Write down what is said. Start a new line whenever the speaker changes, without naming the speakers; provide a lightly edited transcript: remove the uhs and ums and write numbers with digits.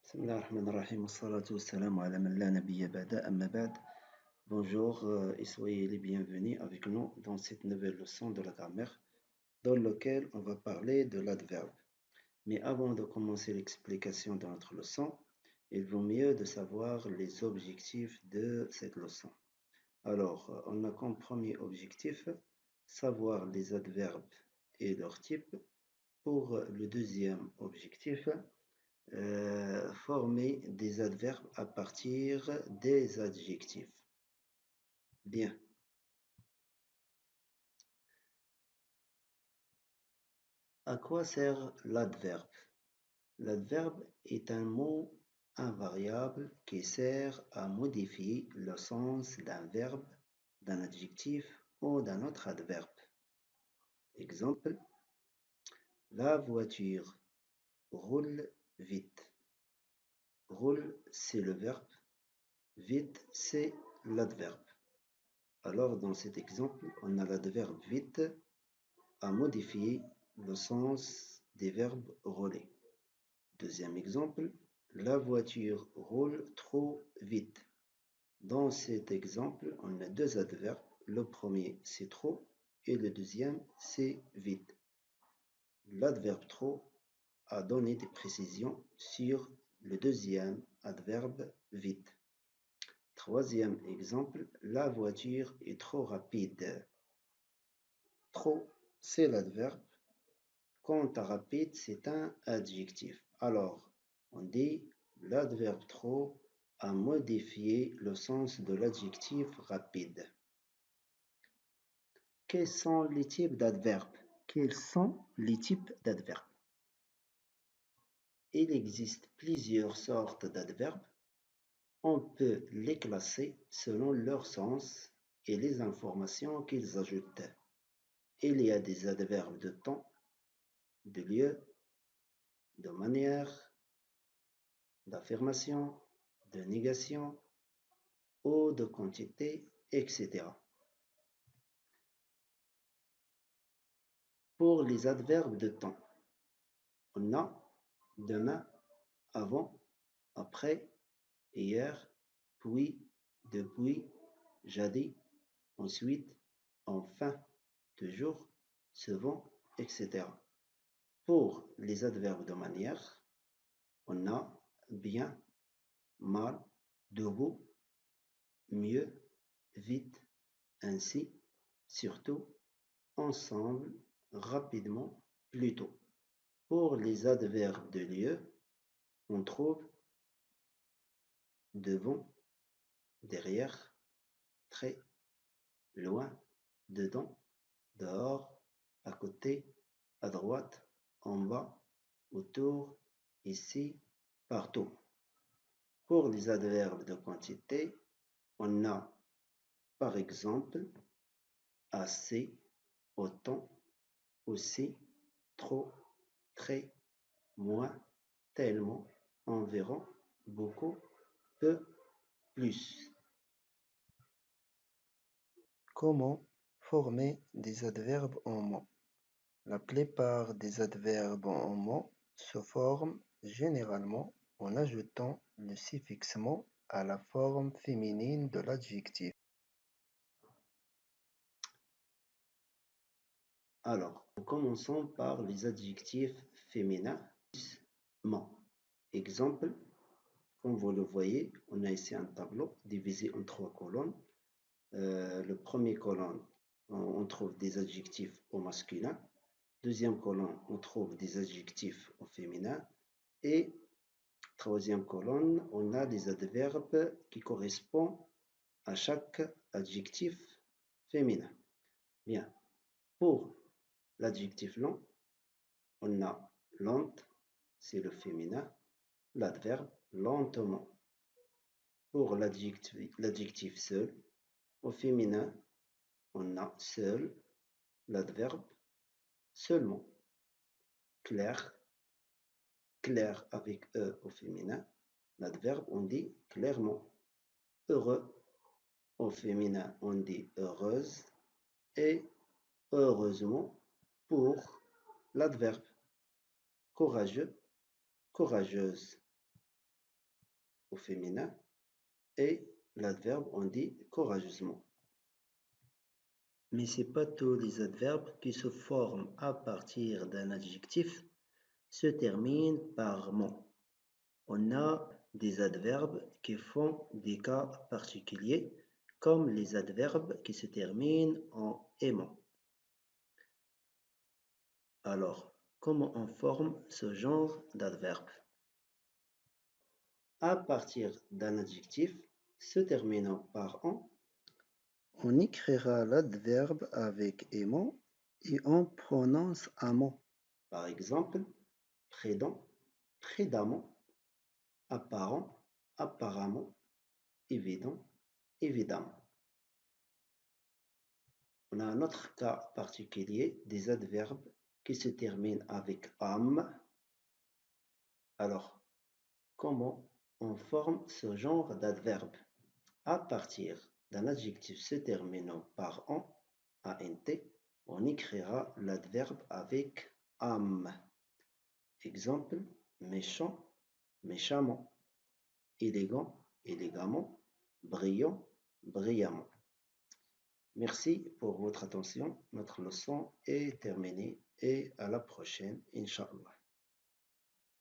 بسم الله الرحمن الرحيم والصلاة والسلام على من لا نبي بعد أما بعد. Bonjour et soyez les bienvenus avec nous dans cette nouvelle leçon de la grammaire dans laquelle on va parler de l'adverbe. Mais avant de commencer l'explication de notre leçon, il vaut mieux de savoir les objectifs de cette leçon. Alors, on a comme premier objectif savoir les adverbes et leurs types. Pour le deuxième objectif, former des adverbes à partir des adjectifs. Bien. À quoi sert l'adverbe? L'adverbe est un mot invariable qui sert à modifier le sens d'un verbe, d'un adjectif ou d'un autre adverbe. Exemple, la voiture roule vite. Roule, c'est le verbe. Vite, c'est l'adverbe. Alors, dans cet exemple, on a l'adverbe vite à modifier le sens des verbes rouler. Deuxième exemple, la voiture roule trop vite. Dans cet exemple, on a deux adverbes. Le premier, c'est trop, et le deuxième, c'est vite. L'adverbe trop a donné des précisions sur le deuxième adverbe vite. Troisième exemple, la voiture est trop rapide. Trop, c'est l'adverbe. Quant à rapide, c'est un adjectif. Alors, on dit l'adverbe trop a modifié le sens de l'adjectif rapide. Quels sont les types d'adverbes? Quels sont les types d'adverbes? Il existe plusieurs sortes d'adverbes. On peut les classer selon leur sens et les informations qu'ils ajoutent. Il y a des adverbes de temps, de lieu, de manière, d'affirmation, de négation ou de quantité, etc. Pour les adverbes de temps, on a demain, avant, après, hier, puis, depuis, jadis, ensuite, enfin, toujours, souvent, etc. Pour les adverbes de manière, on a bien, mal, debout, mieux, vite, ainsi, surtout, ensemble, rapidement, plutôt. Pour les adverbes de lieu, on trouve devant, derrière, très, loin, dedans, dehors, à côté, à droite, en bas, autour, ici, partout. Pour les adverbes de quantité, on a par exemple assez, autant, aussi, trop, très, moins, tellement, environ, beaucoup, peu, plus. Comment former des adverbes en mots? La plupart des adverbes en mots se forment généralement en ajoutant le suffixe mot à la forme féminine de l'adjectif. Alors, commençons par les adjectifs féminins. Mot. Exemple, comme vous le voyez, on a ici un tableau divisé en trois colonnes. Le premier colonne, on trouve des adjectifs au masculin. Deuxième colonne, on trouve des adjectifs au féminin. Et troisième colonne, on a des adverbes qui correspondent à chaque adjectif féminin. Bien. Pour l'adjectif long, on a lente, c'est le féminin, l'adverbe lentement. Pour l'adjectif seul, au féminin, on a seul, l'adverbe seulement. Clair, clair avec E au féminin, l'adverbe on dit clairement. Heureux, au féminin on dit heureuse et heureusement pour l'adverbe. Courageux, courageuse. au féminin et l'adverbe on dit courageusement. Mais ce n'est pas tous les adverbes qui se forment à partir d'un adjectif se terminent par -ment. On a des adverbes qui font des cas particuliers, comme les adverbes qui se terminent en aimant. Alors, comment on forme ce genre d'adverbe? À partir d'un adjectif se terminant par en, on écrira l'adverbe avec aimant et on prononce amant. Par exemple, prudent, prudemment, apparent, apparemment, évident, évidemment. On a un autre cas particulier des adverbes qui se terminent avec am. Alors, comment on forme ce genre d'adverbe? À partir d'un adjectif se terminant par en, ant, on écrira l'adverbe avec am. Exemple, méchant, méchamment, élégant, élégamment, brillant, brillamment. Merci pour votre attention. Notre leçon est terminée et à la prochaine, Inch'Allah.